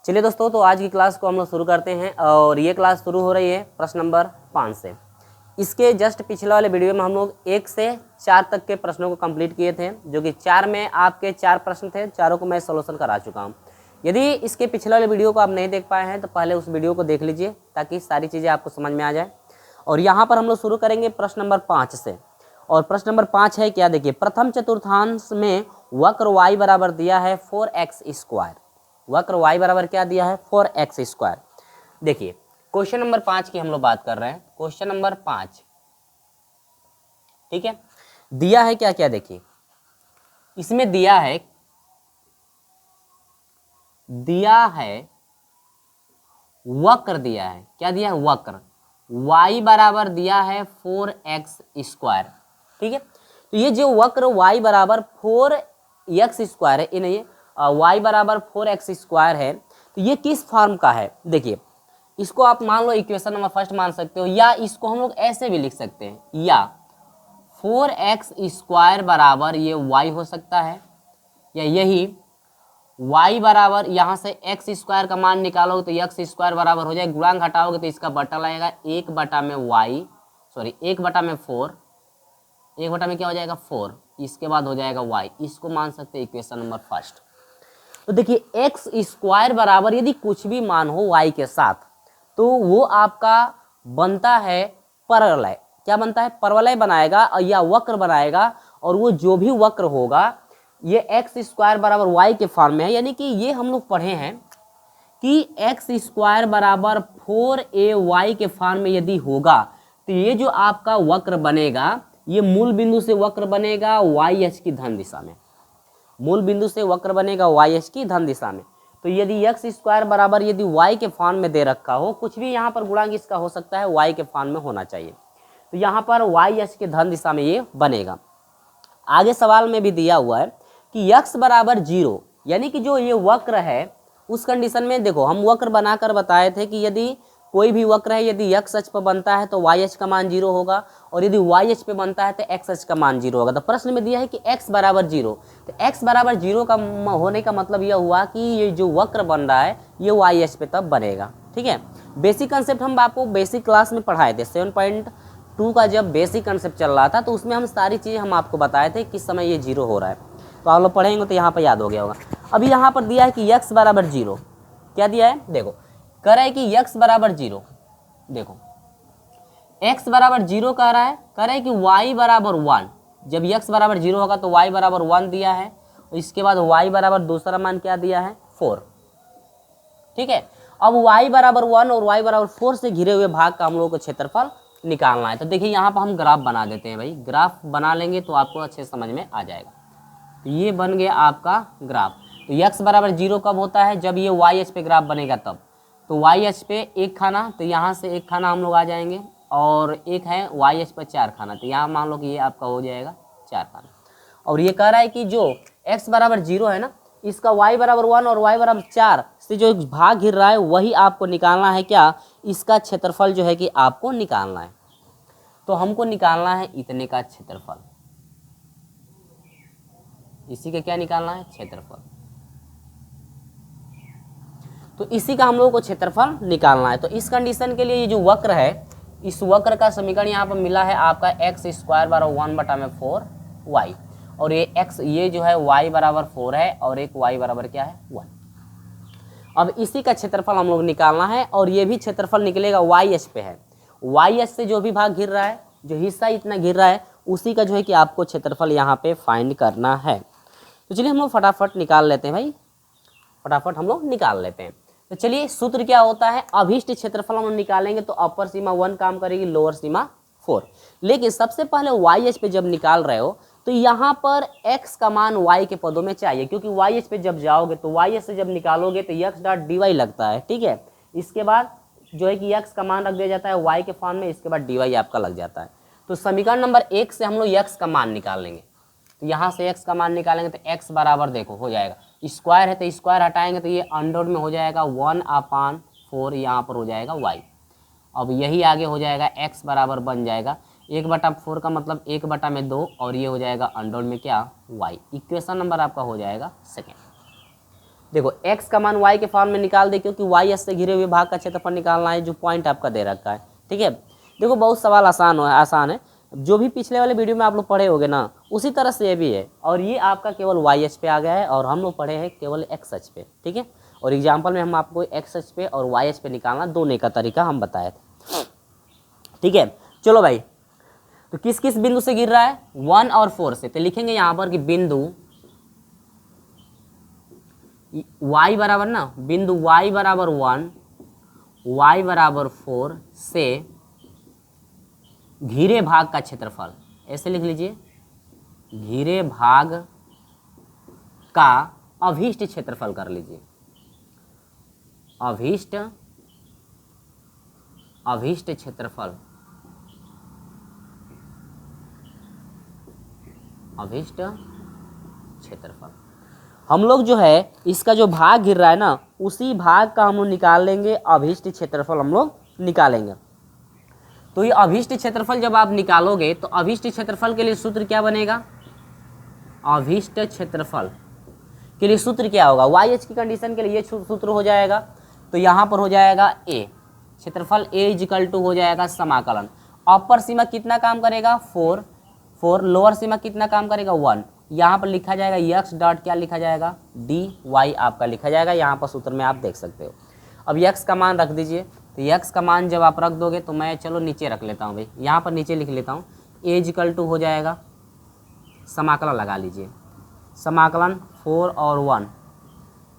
चलिए दोस्तों, तो आज की क्लास को हम लोग शुरू करते हैं और ये क्लास शुरू हो रही है प्रश्न नंबर 5 से। इसके जस्ट पिछले वाले वीडियो में हम लोग 1 से 4 तक के प्रश्नों को कंप्लीट किए थे, जो कि 4 में आपके 4 प्रश्न थे, चारों को मैं सॉल्यूशन करा चुका हूँ। यदि इसके पिछले वाले वीडियो को आप नहीं देख पाए हैं तो पहले उस वीडियो को देख लीजिए ताकि सारी चीज़ें आपको समझ में आ जाए। और यहाँ पर हम लोग शुरू करेंगे प्रश्न नंबर 5 से। और प्रश्न नंबर 5 है क्या, देखिए, प्रथम चतुर्थांश में वक्र y बराबर दिया है 4x²। वक्र y बराबर क्या दिया है, 4x²। देखिए क्वेश्चन नंबर 5 की हम लोग बात कर रहे हैं। क्वेश्चन नंबर 5, ठीक है, दिया है क्या क्या, देखिए इसमें दिया है वक्र दिया है। क्या दिया है, वक्र y बराबर दिया है 4x²। ठीक है, तो ये जो वक्र y बराबर 4x² है, ये y बराबर 4x² है, तो ये किस फॉर्म का है। देखिए इसको आप मान लो इक्वेशन नंबर फर्स्ट मान सकते हो, या इसको हम लोग ऐसे भी लिख सकते हैं, या 4x² बराबर ये y हो सकता है, या यही y बराबर यहाँ से x² का मान निकालोगे तो x² बराबर हो जाएगा, गुणांक हटाओगे तो इसका बटा लगेगा 1/4, 1 में क्या हो जाएगा 4, इसके बाद हो जाएगा y। इसको मान सकते हैं इक्वेशन नंबर फर्स्ट। तो देखिए x² बराबर यदि कुछ भी मान हो y के साथ तो वो आपका बनता है परवलय। क्या बनता है, परवलय बनाएगा या वक्र बनाएगा, और वो जो भी वक्र होगा ये x² बराबर y के फॉर्म में है। यानी कि ये हम लोग पढ़े हैं कि x² बराबर 4ay के फॉर्म में यदि होगा तो ये जो आपका वक्र बनेगा ये मूल बिंदु से वक्र बनेगा y की धन दिशा में। मूल बिंदु से वक्र बनेगा y की धन दिशा में। तो यदि x² बराबर यदि y के फॉर्म में दे रखा हो, कुछ भी यहाँ पर गुणांक इसका हो सकता है, y के फॉर्म में होना चाहिए, तो यहाँ पर y के धन दिशा में ये बनेगा। आगे सवाल में भी दिया हुआ है कि x बराबर 0, यानी कि जो ये वक्र है उस कंडीशन में देखो हम वक्र बनाकर बताए थे कि यदि कोई भी वक्र है, यदि x अक्ष पर बनता है तो y अक्ष का मान 0 होगा, और यदि y अक्ष पे बनता है तो x अक्ष का मान 0 होगा। तो प्रश्न में दिया है कि x बराबर 0, तो x बराबर 0 का होने का मतलब यह हुआ कि ये जो वक्र बन रहा है ये y अक्ष पे तब बनेगा। ठीक है, बेसिक कंसेप्ट हम आपको बेसिक क्लास में पढ़ाए थे, 7.2 का जब बेसिक कंसेप्ट चल रहा था तो उसमें हम सारी चीज़ें हम आपको बताए थे किस समय ये 0 हो रहा है। तो आप लोग पढ़ेंगे तो यहाँ पर याद हो गया होगा। अभी यहाँ पर दिया है कि x बराबर 0, क्या दिया है, देखो कह रहा है कि x बराबर 0, देखो x बराबर 0 कह रहा है कि y बराबर 1। जब x बराबर 0 होगा तो y बराबर 1 दिया है, और इसके बाद y बराबर दूसरा मान क्या दिया है 4। ठीक है, अब y बराबर 1 और y बराबर 4 से घिरे हुए भाग का हम लोगों को क्षेत्रफल निकालना है। तो देखिए यहाँ पर हम ग्राफ बना देते हैं भाई, ग्राफ बना लेंगे तो आपको अच्छे समझ में आ जाएगा। तो ये बन गया आपका ग्राफ। तो x बराबर 0 कब होता है, जब ये y अक्ष पे ग्राफ बनेगा तब। तो y अक्ष पे 1 खाना, तो यहाँ से 1 खाना हम लोग आ जाएंगे, और एक है y अक्ष पर 4 खाना, तो यहाँ मान लो कि ये आपका हो जाएगा 4 खाना। और ये कह रहा है कि जो x बराबर 0 है ना, इसका y बराबर 1 और y बराबर 4 से जो भाग घिर रहा है वही आपको निकालना है। क्या, इसका क्षेत्रफल जो है कि आपको निकालना है। तो हमको निकालना है इतने का क्षेत्रफल, इसी का क्या निकालना है, क्षेत्रफल। तो इसी का हम लोगों को क्षेत्रफल निकालना है। तो इस कंडीशन के लिए ये जो वक्र है, इस वक्र का समीकरण यहाँ पर मिला है आपका x² बराबर 1/4y, और ये x ये जो है y बराबर 4 है, और एक y बराबर क्या है 1। अब इसी का क्षेत्रफल हम लोग निकालना है, और ये भी क्षेत्रफल निकलेगा y अक्ष पे है। y अक्ष से जो भी भाग घिर रहा है, जो हिस्सा इतना घिर रहा है, उसी का जो है कि आपको क्षेत्रफल यहाँ पे फाइंड करना है। तो चलिए हम लोग फटाफट निकाल लेते हैं भाई, फटाफट हम लोग निकाल लेते हैं। तो चलिए सूत्र क्या होता है, अभिष्ट क्षेत्रफल हम निकालेंगे तो अपर सीमा 1 काम करेगी, लोअर सीमा 4। लेकिन सबसे पहले y अक्ष पे जब निकाल रहे हो तो यहाँ पर x का मान y के पदों में चाहिए, क्योंकि y अक्ष पे जब जाओगे तो y अक्ष से जब निकालोगे तो x डॉट dy लगता है। ठीक है, इसके बाद जो है कि x का मान रख दिया जाता है y के फॉर्म में, इसके बाद dy आपका लग जाता है। तो समीकरण नंबर 1 से हम लोग x का मान निकाल लेंगे। तो यहाँ से x का मान निकालेंगे तो x बराबर देखो हो जाएगा, स्क्वायर है तो स्क्वायर हटाएंगे तो ये अंडर में हो जाएगा 1/4, यहाँ पर हो जाएगा y। अब यही आगे हो जाएगा x बराबर बन जाएगा 1/4 का मतलब 1/2, और ये हो जाएगा अंडर में क्या y। इक्वेशन नंबर आपका हो जाएगा सेकेंड। देखो x का मान y के फॉर्म में निकाल दे, क्योंकि y से घिरे हुए भाग का क्षेत्रफल निकालना है, जो पॉइंट आपका दे रखा है। ठीक है, देखो बहुत सवाल आसान है, जो भी पिछले वाले वीडियो में आप लोग पढ़े होगे ना, उसी तरह से ये भी है। और ये आपका केवल y अक्ष पे आ गया है, और हम लोग पढ़े हैं केवल x अक्ष पे। ठीक है, और एग्जाम्पल में हम आपको x अक्ष पे और y अक्ष पे निकालना दोनों का तरीका हम बताए थे। ठीक है, चलो भाई, तो किस किस बिंदु से गिर रहा है? 1 और 4 से। तो लिखेंगे यहाँ पर कि बिंदु y बराबर ना, बिंदु y बराबर 1, y बराबर 4 से घिरे भाग का क्षेत्रफल, ऐसे लिख लीजिए, घिरे भाग का अभीष्ट क्षेत्रफल कर लीजिए, अभीष्ट क्षेत्रफल, अभीष्ट क्षेत्रफल। हम लोग जो है इसका जो भाग गिर रहा है ना, उसी भाग का हम लोग निकाल लेंगे, अभीष्ट क्षेत्रफल हम लोग निकालेंगे। तो ये अभीष्ट क्षेत्रफल जब आप निकालोगे तो अभीष्ट क्षेत्रफल के लिए सूत्र क्या बनेगा? अभीष्ट क्षेत्रफल के लिए सूत्र क्या होगा? वाई एच की कंडीशन के लिए ये सूत्र हो जाएगा। तो यहाँ पर हो जाएगा ए, क्षेत्रफल ए इजिकल टू हो जाएगा समाकलन, अपर सीमा कितना काम करेगा? 4, लोअर सीमा कितना काम करेगा? 1। यहाँ पर लिखा जाएगा यक्स डॉट क्या लिखा जाएगा? डी वाई आपका लिखा जाएगा, यहाँ पर सूत्र में आप देख सकते हो। अब यक्स का मान रख दीजिए, तो यक्स का मान जब आप रख दोगे तो मैं चलो नीचे रख लेता हूँ भाई, यहाँ पर नीचे लिख लेता हूँ, ए इजिकल टू हो जाएगा, समाकलन लगा लीजिए, समाकलन 4 और 1।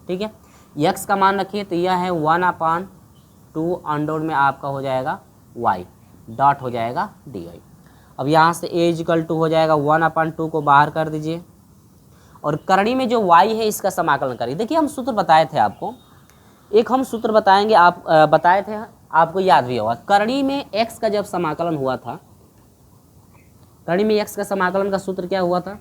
ठीक है, यक्स का मान रखिए तो यह है 1/2 अंडर में आपका हो जाएगा y डॉट हो जाएगा dy। अब यहाँ से a इजिकल टू हो जाएगा 1/2 को बाहर कर दीजिए, और करणी में जो y है इसका समाकलन करिए। देखिए हम सूत्र बताए थे आपको, एक हम सूत्र बताएंगे, आप बताए थे, आपको याद भी होगा। करणी में x का जब समाकलन हुआ था, करणी में x का समाकलन का सूत्र क्या हुआ था?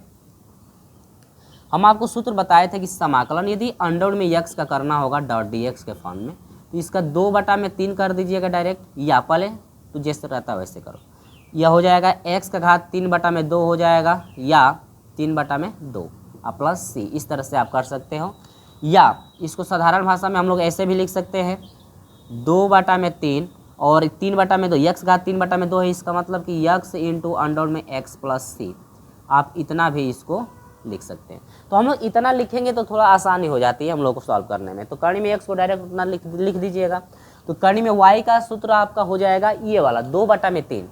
हम आपको सूत्र बताए थे कि समाकलन यदि अंडर में x का करना होगा डॉट dx के फॉर्म में, तो इसका 2/3 कर दीजिएगा डायरेक्ट, या पहले तो जैसे रहता है वैसे करो, यह हो जाएगा x का घात 3/2 हो जाएगा, या 3/2 प्लस c, इस तरह से आप कर सकते हो। या इसको साधारण भाषा में हम लोग ऐसे भी लिख सकते हैं 2/3 और 3/2, x घात 3/2 है, इसका मतलब कि x इंटू अंडर में x प्लस c, आप इतना भी इसको लिख सकते हैं। तो हम लोग इतना लिखेंगे तो थोड़ा आसानी हो जाती है हम लोग को सॉल्व करने में। तो करणी में x को डायरेक्ट उतना लिख दीजिएगा। तो करणी में y का सूत्र आपका हो जाएगा ये वाला 2/3,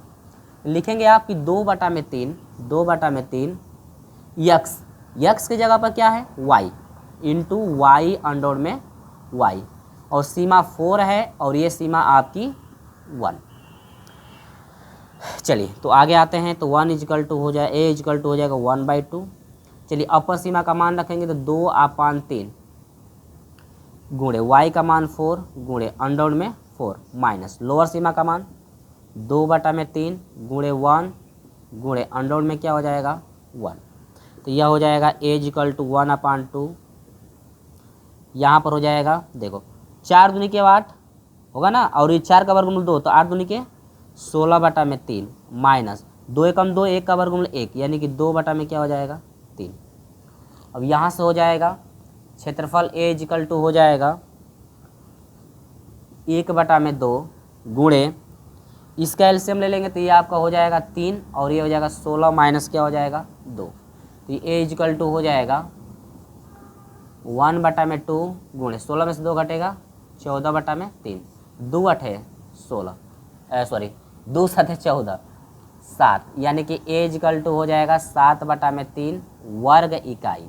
लिखेंगे आपकी 2/3 यक्स की जगह पर क्या है? y इंटू वाई अंडर में y, और सीमा 4 है और ये सीमा आपकी 1। चलिए तो आगे आते हैं, तो 1 इजिकल टू हो जाए, a इजिकल टू हो जाएगा 1/2। चलिए अपर सीमा का मान रखेंगे तो 2/3 गुणे y का मान 4 गुणे अंडर में 4 माइनस लोअर सीमा का मान 2/3 गुणे 1 गुणे अंडर में क्या हो जाएगा? 1। तो यह हो जाएगा a इजिकल टू 1/2, यहाँ पर हो जाएगा, देखो 4 दूनी के 8 होगा ना, और ये 4 का वर्गमूल 2, तो 8 दूनी के 16/3 माइनस 2 एकम 2, 1 का वर्गमूल 1, यानी कि 2 में क्या हो जाएगा? 3। अब यहाँ से हो जाएगा क्षेत्रफल a इजिकल टू हो जाएगा 1/2 गुणे, इसका एलसीएम ले लेंगे तो ये आपका हो जाएगा 3, और ये हो जाएगा 16 माइनस क्या हो जाएगा? 2। तो ये a इजिकल टू हो जाएगा 1/2 गुणे 16 में से 2 घटेगा 14/3, 2 8 16, सॉरी 2 7 14 7, यानी कि a इजिकल टू हो जाएगा 7/3 वर्ग इकाई।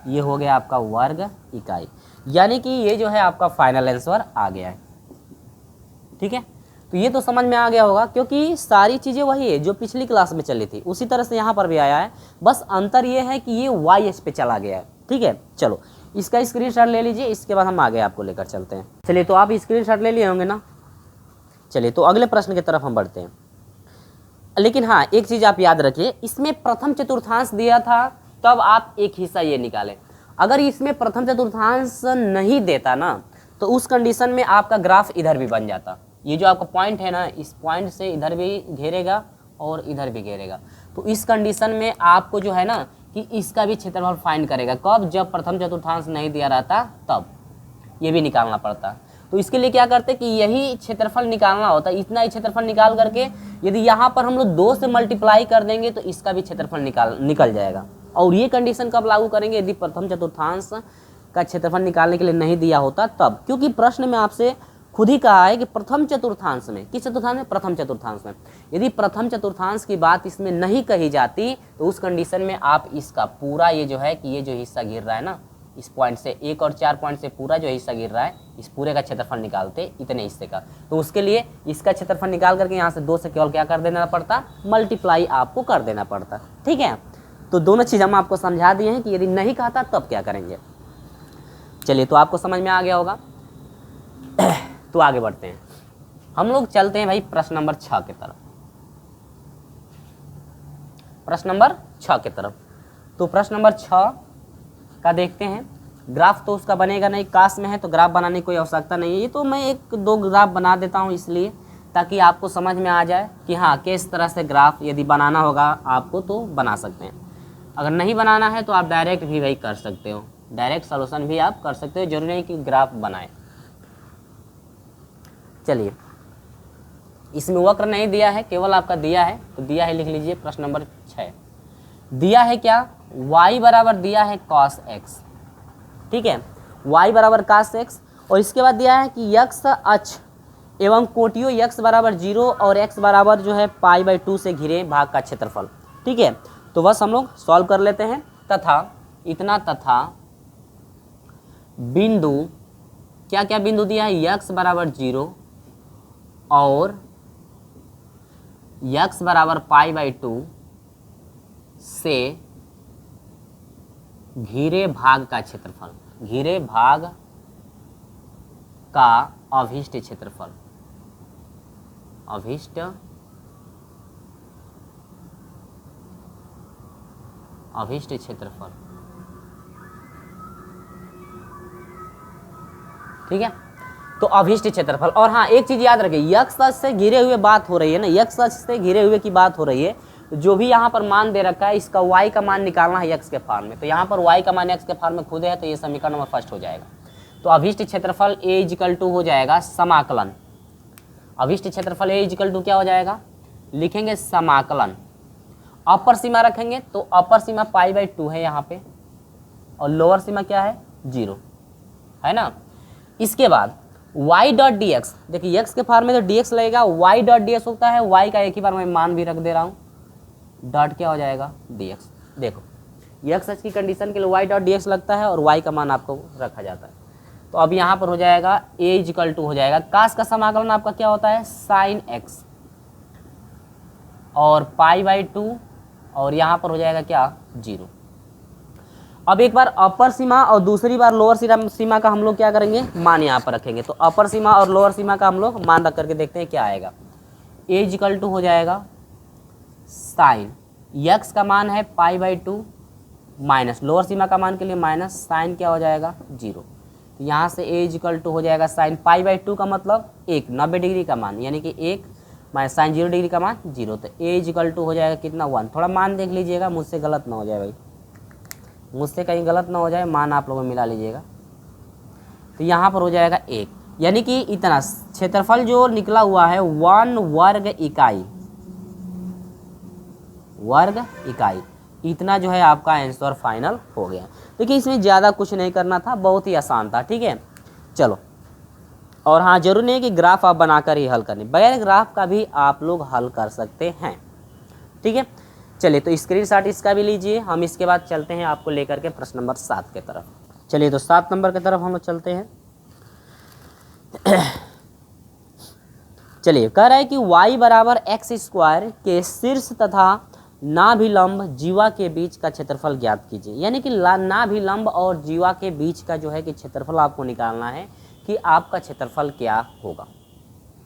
ये हो गया आपका वर्ग इकाई, यानी कि ये जो है आपका फाइनल आंसर आ गया है। ठीक है, तो ये तो समझ में आ गया होगा, क्योंकि सारी चीज़ें वही है जो पिछली क्लास में चली थी, उसी तरह से यहाँ पर भी आया है, बस अंतर ये है कि ये वाई एच पे चला गया है। ठीक है, चलो इसका स्क्रीनशॉट ले लीजिए, इसके बाद हम आगे आपको लेकर चलते हैं। चलिए तो आप स्क्रीनशॉट ले लिए होंगे ना। चलिए तो अगले प्रश्न की तरफ हम बढ़ते हैं। लेकिन हाँ, एक चीज़ आप याद रखिए, इसमें प्रथम चतुर्थांश दिया था तब आप एक हिस्सा ये निकालें। अगर इसमें प्रथम चतुर्थांश नहीं देता ना, तो उस कंडीशन में आपका ग्राफ इधर भी बन जाता। ये जो आपका पॉइंट है ना, इस पॉइंट से इधर भी घेरेगा और इधर भी घेरेगा। तो इस कंडीशन में आपको जो है ना, कि इसका भी क्षेत्रफल फाइंड करेगा। कब? जब प्रथम चतुर्थांश नहीं दिया रहता तब ये भी निकालना पड़ता। तो इसके लिए क्या करते कि यही क्षेत्रफल निकालना होता है। इतना ही क्षेत्रफल निकाल करके यदि यहाँ पर हम लोग 2 से मल्टीप्लाई कर देंगे तो इसका भी क्षेत्रफल निकल जाएगा। और ये कंडीशन कब लागू करेंगे? यदि प्रथम चतुर्थांश का क्षेत्रफल निकालने के लिए नहीं दिया होता तब, क्योंकि प्रश्न में आपसे खुद ही कहा है कि प्रथम चतुर्थांश में, किस चतुर्थांश में? प्रथम चतुर्थांश में। यदि प्रथम चतुर्थांश की बात इसमें नहीं कही जाती तो उस कंडीशन में आप इसका पूरा ये जो है कि ये जो हिस्सा गिर रहा है ना, इस पॉइंट से 1 और 4 पॉइंट से पूरा जो हिस्सा गिर रहा है, इस पूरे का क्षेत्रफल निकालते इतने हिस्से का। तो उसके लिए इसका क्षेत्रफल निकाल करके यहाँ से 2 से केवल क्या कर देना पड़ता? मल्टीप्लाई आपको कर देना पड़ता। ठीक है, तो दोनों चीज़ हम आपको समझा दिए हैं कि यदि नहीं कहता तब क्या करेंगे। चलिए, तो आपको समझ में आ गया होगा। तो आगे बढ़ते हैं, हम लोग चलते हैं भाई प्रश्न नंबर 6 की तरफ। प्रश्न नंबर 6 की तरफ, तो प्रश्न नंबर 6 का देखते हैं। ग्राफ तो उसका बनेगा नहीं, काश में है तो ग्राफ बनाने की कोई आवश्यकता नहीं है। ये तो मैं 1-2 ग्राफ बना देता हूँ इसलिए ताकि आपको समझ में आ जाए कि हाँ किस तरह से ग्राफ यदि बनाना होगा आपको तो बना सकते हैं। अगर नहीं बनाना है तो आप डायरेक्ट भी भाई कर सकते हो, डायरेक्ट सॉल्यूशन भी आप कर सकते हो, जरूरी नहीं कि ग्राफ बनाए। चलिए, इसमें वक्र नहीं दिया है, केवल आपका दिया है, तो दिया है लिख लीजिए। प्रश्न नंबर 6 दिया है क्या? y बराबर दिया है cos x। ठीक है, y बराबर cos x, और इसके बाद दिया है कि x अक्ष एवं कोटियों x बराबर 0 और x बराबर जो है π/2 से घिरे भाग का क्षेत्रफल। ठीक है, तो बस हम लोग सॉल्व कर लेते हैं। तथा बिंदु, क्या क्या बिंदु दिया है? x बराबर 0 और x बराबर π/2 से घिरे भाग का क्षेत्रफल, घिरे भाग का अभिष्ट क्षेत्रफल, अभिष्ट क्षेत्रफल। ठीक है, तो अभिष्ट क्षेत्रफल। और हाँ, एक चीज याद रखिए, x अक्ष से घिरे हुए बात हो रही है ना, x अक्ष से घिरे हुए की बात हो रही है। जो भी यहाँ पर मान दे रखा है इसका y का मान निकालना है x के फॉर्म में, तो यहाँ पर y का मान x के फॉर्म में खुद है, तो ये समीकरण नंबर फर्स्ट हो जाएगा। तो अभिष्ट क्षेत्रफल a = हो जाएगा समाकलन। अभिष्ट क्षेत्रफल a = क्या हो जाएगा? लिखेंगे समाकलन। अपर सीमा रखेंगे तो अपर सीमा π/2 है यहाँ पे, और लोअर सीमा क्या है? 0 है ना। इसके बाद y.dx, देखिए x के फॉर्म में तो dx लगेगा, y.dx होता है y का एक ही बार मैं मान भी रख दे रहा हूँ, डॉट क्या हो जाएगा? dx। देखो x अक्ष की कंडीशन के लिए y.dx लगता है और y का मान आपको रखा जाता है। तो अब यहाँ पर हो जाएगा a = हो जाएगा, काश का समाकलन आपका क्या होता है? sin x और π/2, और यहाँ पर हो जाएगा क्या? 0। अब एक बार अपर सीमा और दूसरी बार लोअर सीमा का हम लोग क्या करेंगे? मान यहाँ पर रखेंगे। तो अपर सीमा और लोअर सीमा का हम लोग मान रख करके देखते हैं क्या आएगा। a = हो जाएगा साइन, x का मान है π/2 माइनस लोअर सीमा का मान के लिए माइनस, साइन क्या हो जाएगा? 0। तो यहाँ से a = हो जाएगा साइन π/2 का मतलब 1 90 डिग्री का मान, यानी कि 1 माइनस साइन 0 डिग्री का मान 0। तो a = हो जाएगा कितना? 1। थोड़ा मान देख लीजिएगा, मुझसे गलत ना हो जाए भाई, मुझसे कहीं गलत ना हो जाए, मान आप लोगों मिला लीजिएगा। तो यहाँ पर हो जाएगा 1, यानी कि इतना क्षेत्रफल जो निकला हुआ है 1 वर्ग इकाई, इतना जो है आपका आंसर फाइनल हो गया। देखिए इसमें ज़्यादा कुछ नहीं करना था, बहुत ही आसान था। ठीक है, चलो। और हाँ, जरूरी नहीं है कि ग्राफ आप बनाकर ही हल करने, बगैर ग्राफ का भी आप लोग हल कर सकते हैं। ठीक है, चलिए तो स्क्रीनशॉट इसका भी लीजिए। हम इसके बाद चलते हैं आपको लेकर के प्रश्न नंबर 7 की तरफ। चलिए तो 7 नंबर की तरफ हम लोग चलते हैं। चलिए, कह रहा है कि y बराबर x² के शीर्ष तथा नाभिलंब जीवा के बीच का क्षेत्रफल ज्ञात कीजिए। यानी कि नाभिलंब और जीवा के बीच का जो है कि क्षेत्रफल आपको निकालना है कि आपका क्षेत्रफल क्या होगा।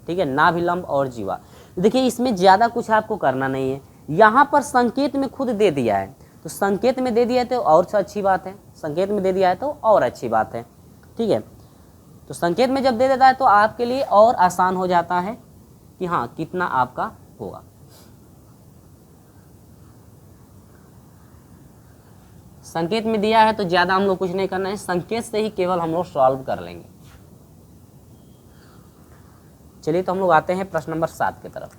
ठीक है, नाभिलंब और जीवा। देखिए इसमें ज़्यादा कुछ आपको करना नहीं है, यहाँ पर संकेत में खुद दे दिया है, तो संकेत में दे दिया है तो और अच्छी बात है, संकेत में दे दिया है तो और अच्छी बात है। ठीक है, तो संकेत में जब दे देता है तो आपके लिए और आसान हो जाता है कि हाँ कितना आपका होगा। संकेत में दिया है तो ज़्यादा हम लोग कुछ नहीं करना है, संकेत से ही केवल हम लोग सॉल्व कर लेंगे। चलिए तो हम लोग आते हैं प्रश्न नंबर 7 की तरफ।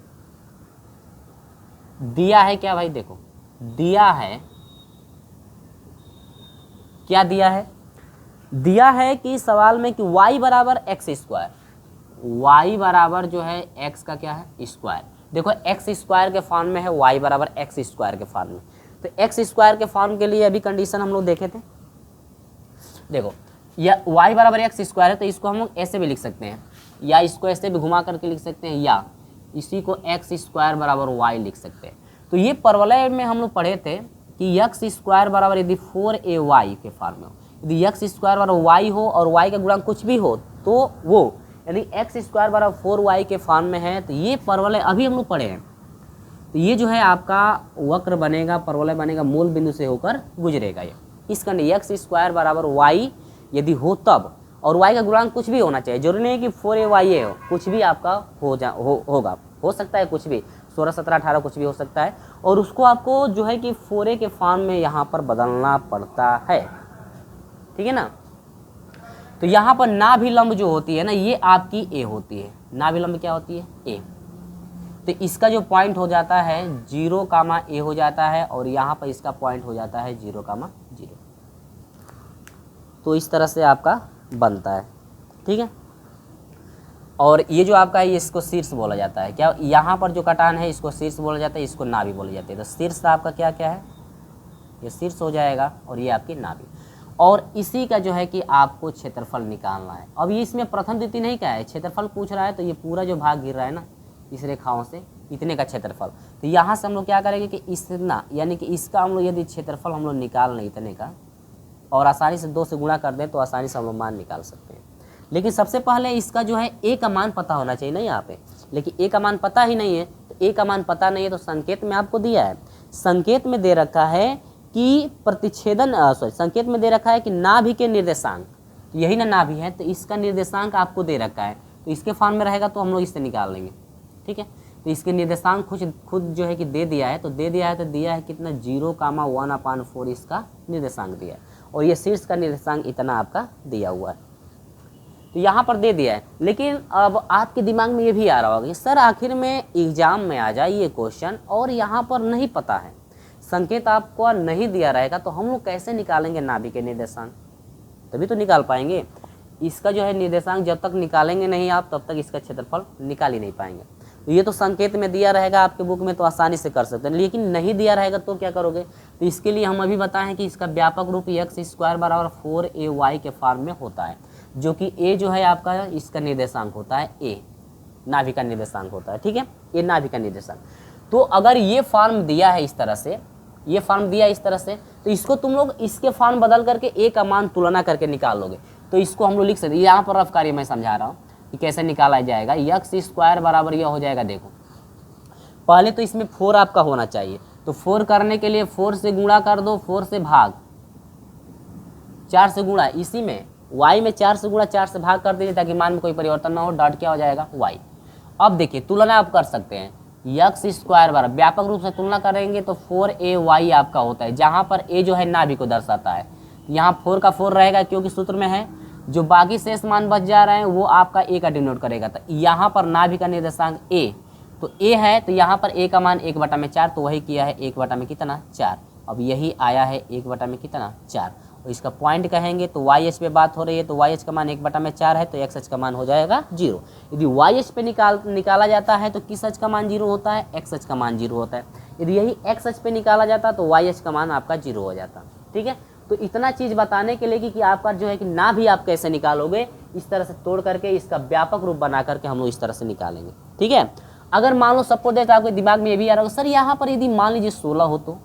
दिया है क्या भाई, देखो दिया है, क्या दिया है, दिया है कि सवाल में कि y बराबर एक्स स्क्वायर, y बराबर जो है x का क्या है स्क्वायर। देखो x स्क्वायर के फॉर्म में है, y बराबर एक्स स्क्वायर के फॉर्म में। तो x स्क्वायर के फॉर्म के लिए अभी कंडीशन हम लोग देखे थे। देखो या y बराबर एक्स स्क्वायर है तो इसको हम लोग ऐसे भी लिख सकते हैं, या इसको ऐसे भी घुमा करके लिख सकते हैं, या इसी को एक्स स्क्वायर बराबर y लिख सकते हैं। तो ये परवलय में हम लोग पढ़े थे कि एक्स स्क्वायर बराबर यदि 4ay के फॉर्म में हो, यदि एक्स स्क्वायर बराबर y हो और y का गुणांक कुछ भी हो तो वो, यदि एक्स स्क्वायर बराबर 4y के फॉर्म में है तो ये परवलय अभी हम लोग पढ़े हैं। तो ये जो है आपका वक्र बनेगा, परवलय बनेगा, मूल बिंदु से होकर गुजरेगा। ये इसका एक्स स्क्वायर बराबर y यदि हो तब, और y का गुणांक कुछ भी होना चाहिए, जरूरी नहीं कि 4ay हो, कुछ भी आपका होगा, हो सकता है कुछ भी 16, 17, 18 कुछ भी हो सकता है, और उसको आपको जो है कि 4a के फॉर्म में यहाँ पर बदलना पड़ता है, ठीक है ना। तो यहाँ पर नाभिलंब जो होती है ना, ये आपकी a होती है, नाभिलंब क्या होती है a। तो इसका जो पॉइंट हो जाता है 0, a हो जाता है, और यहाँ पर इसका पॉइंट हो जाता है 0, 0। तो इस तरह से आपका बनता है, ठीक है। और ये जो आपका है इसको शीर्ष बोला जाता है, क्या यहाँ पर जो कटान है इसको शीर्ष बोला जाता है, इसको नाभि बोली जाती है। तो शीर्ष आपका क्या क्या है, ये शीर्ष हो जाएगा, और ये आपकी नाभि। और इसी का जो है कि आपको क्षेत्रफल निकालना है। अब ये इसमें प्रथम द्वितीय नहीं क्या है, क्षेत्रफल पूछ रहा है, तो ये पूरा जो भाग गिर रहा है ना इस रेखाओं से, इतने का क्षेत्रफल। तो यहाँ से हम लोग क्या करेंगे कि इतना, यानी कि इसका हम लोग यदि क्षेत्रफल हम लोग निकाल लें इतने का, और आसानी से 2 से गुणा कर दें तो आसानी से हम लोग मान निकाल सकते हैं। लेकिन सबसे पहले इसका जो है a का मान पता होना चाहिए ना यहाँ पे, लेकिन a का मान पता ही नहीं है। तो a का मान पता नहीं है तो संकेत में आपको दिया है, संकेत में दे रखा है कि प्रतिच्छेदन, संकेत में दे रखा है कि नाभि के निर्देशांक, तो यही ना नाभि है, तो इसका निर्देशांक आपको दे रखा है, तो इसके फॉर्म में रहेगा तो हम लोग इससे निकाल लेंगे, ठीक है। तो इसके निर्देशांक खुद जो है कि दे दिया है, तो दे दिया है तो दिया है कितना 0,1/4 इसका निर्देशांक दिया है, और ये शीर्ष का निर्देशांक इतना आपका दिया हुआ है। तो यहाँ पर दे दिया है। लेकिन अब आपके दिमाग में ये भी आ रहा होगा कि सर आखिर में एग्जाम में आ जाए ये क्वेश्चन और यहाँ पर नहीं पता है, संकेत आपको नहीं दिया रहेगा, तो हम लोग कैसे निकालेंगे नाभि के निर्देशांक, तभी तो निकाल पाएंगे। इसका जो है निर्देशांक जब तक निकालेंगे नहीं आप, तब तक इसका क्षेत्रफल निकाल ही नहीं पाएंगे। तो ये तो संकेत में दिया रहेगा आपके बुक में तो आसानी से कर सकते हैं, लेकिन नहीं दिया रहेगा तो क्या करोगे। तो इसके लिए हम अभी बताएं कि इसका व्यापक रूप एक्स स्क्वायर बराबर 4ay के फॉर्म में होता है, जो कि a जो है आपका इसका निर्देशांक होता है, a नाभि का निर्देशांक होता है, ठीक है, ये नाभि का निर्देशांक। तो अगर ये फॉर्म दिया है इस तरह से, ये फॉर्म दिया इस तरह से, तो इसको तुम लोग इसके फॉर्म बदल करके a का मान तुलना करके निकाल लोगे। तो इसको हम लोग लिख सकते हैं, यहाँ पर रफ कार्य मैं समझा रहा हूँ कि कैसे निकाला जाएगा। एक्स स्क्वायर बराबर यह हो जाएगा, देखो पहले तो इसमें 4 आपका होना चाहिए, तो 4 करने के लिए 4 से गुणा कर दो, 4 से भाग, 4 से गुणा, इसी में y में 4 से गुणा 4 से भाग कर दीजिए ताकि मान में कोई परिवर्तन ना हो, डॉट क्या हो जाएगा y। अब देखिए तुलना आप कर सकते हैं, एक्स स्क्वायर बराबर व्यापक रूप से तुलना करेंगे तो 4ay आपका होता है, जहाँ पर a जो है नाभि को दर्शाता है, यहाँ 4 का 4 रहेगा क्योंकि सूत्र में है, जो बाकी शेष मान बच जा रहे हैं वो आपका a का डिनोट करेगा। तो यहाँ पर नाभि का निर्देशांक a, तो a है, तो यहाँ पर a का मान 1/4, तो वही किया है 1 में कितना 4। अब यही आया है 1 में कितना 4, और इसका पॉइंट कहेंगे तो वाई एच पे बात हो रही है, तो वाई एच का मान 1/4 है, तो एक्स एच का मान हो जाएगा 0। यदि वाई एच पे निकाला जाता है तो किस एच का मान 0 होता है, एक्स एच का मान 0 होता है। यदि यही एक्स एच पे निकाला जाता तो वाई एच का मान आपका 0 हो जाता, ठीक है। तो इतना चीज़ बताने के लिए कि आपका जो है कि ना भी आप कैसे निकालोगे, इस तरह से तोड़ करके इसका व्यापक रूप बना करके हम लोग इस तरह से निकालेंगे, ठीक है। अगर मान लो सबको देता आपके दिमाग में ये भी आ रहा होगा, सर यहाँ पर यदि मान लीजिए 16 हो तो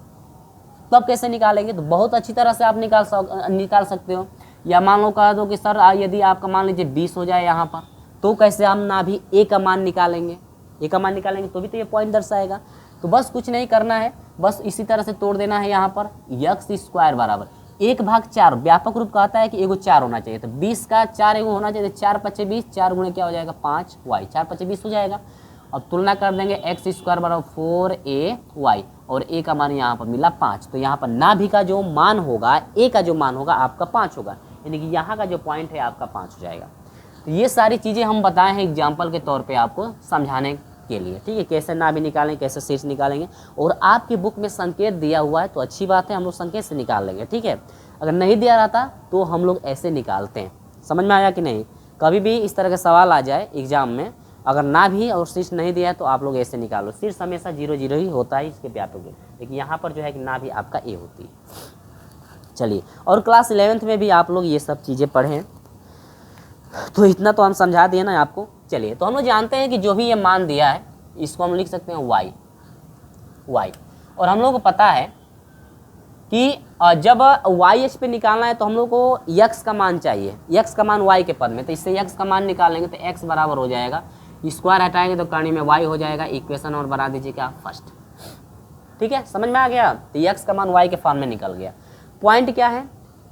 अब कैसे निकालेंगे, तो बहुत अच्छी तरह से आप निकाल सकते हो। या मान लो कह दो कि सर यदि आपका मान लीजिए 20 हो जाए यहाँ पर, तो कैसे हम ना भी a का मान निकालेंगे, a का मान निकालेंगे तो भी तो ये पॉइंट दर्शाएगा। तो बस कुछ नहीं करना है, बस इसी तरह से तोड़ देना है। यहाँ पर एक्स स्क्वायर बराबर 1/4, व्यापक रूप कहता है कि एगो 4 होना चाहिए, तो 20 का 4 एगो होना चाहिए, 4 × 5 = 20, 4 गुणे क्या हो जाएगा 5y, 4 × 5 = 20 हो जाएगा। अब तुलना कर देंगे एक्स स्क्वायर बराबर 4ay और a का मान यहाँ पर मिला 5, तो यहाँ पर नाभि का जो मान होगा, a का जो मान होगा आपका 5 होगा, यानी कि यहाँ का जो पॉइंट है आपका 5 हो जाएगा। तो ये सारी चीज़ें हम बताए हैं एग्जाम्पल के तौर पे आपको समझाने के लिए, ठीक है, कैसे नाभि निकालेंगे, कैसे शीर्ष निकालेंगे। और आपकी बुक में संकेत दिया हुआ है तो अच्छी बात है, हम लोग संकेत से निकाल लेंगे, ठीक है। अगर नहीं दिया रहता तो हम लोग ऐसे निकालते हैं। समझ में आया कि नहीं? कभी भी इस तरह का सवाल आ जाए एग्जाम में, अगर नाभि और शीर्ष नहीं दिया है तो आप लोग ऐसे निकालो। शीर्ष हमेशा 0 0 ही होता है इसके व्यापक में, लेकिन यहाँ पर जो है कि नाभि आपका ए होती है। चलिए, और क्लास 11th में भी आप लोग ये सब चीज़ें पढ़ें, तो इतना तो हम समझा दिए ना आपको। चलिए, तो हम लोग जानते हैं कि जो भी ये मान दिया है इसको हम लिख सकते हैं y, और हम लोग को पता है कि जब y पे निकालना है तो हम लोग को x का मान चाहिए, x का मान y के पद में, तो इससे x का मान निकालेंगे तो x बराबर हो जाएगा, स्क्वायर हटाएंगे तो करनी में y हो जाएगा, इक्वेशन और बना दीजिए क्या, फर्स्ट। ठीक है, समझ में आ गया? तो x का मान y के फॉर्म में निकल गया। पॉइंट क्या है?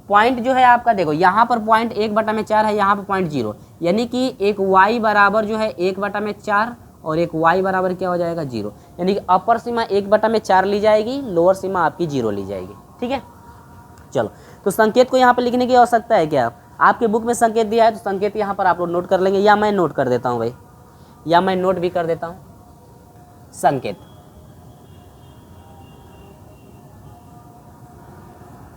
पॉइंट जो है आपका, देखो यहाँ पर पॉइंट 1/4 है, यहाँ पर पॉइंट 0, यानी कि एक y बराबर जो है 1/4 और एक y बराबर क्या हो जाएगा, 0, यानी कि अपर सीमा 1/4 ली जाएगी, लोअर सीमा आपकी 0 ली जाएगी। ठीक है, चलो, तो संकेत को यहाँ पर लिखने की आवश्यकता है क्या? आपके बुक में संकेत दिया है तो संकेत यहाँ पर आप लोग नोट कर लेंगे, या मैं नोट कर देता हूँ भाई, या मैं नोट भी कर देता हूँ संकेत।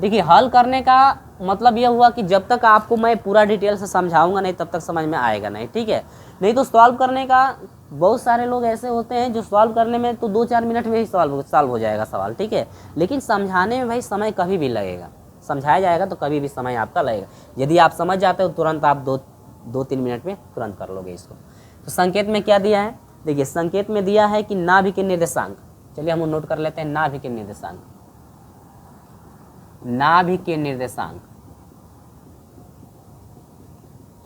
देखिए, हल करने का मतलब यह हुआ कि जब तक आपको मैं पूरा डिटेल से समझाऊंगा नहीं तब तक समझ में आएगा नहीं, ठीक है। नहीं तो सॉल्व करने का, बहुत सारे लोग ऐसे होते हैं जो सॉल्व करने में तो 2-4 मिनट में ही सॉल्व हो जाएगा सवाल, ठीक है, लेकिन समझाने में भाई समय कभी भी लगेगा, समझाया जाएगा तो कभी भी समय आपका लगेगा। यदि आप समझ जाते हो तुरंत आप 2-3 मिनट में तुरंत कर लोगे इसको। तो संकेत में क्या दिया है? देखिए, संकेत में दिया है कि नाभि के निर्देशांक, चलिए हम नोट कर लेते हैं, नाभि के निर्देशांक, नाभि के निर्देशांक।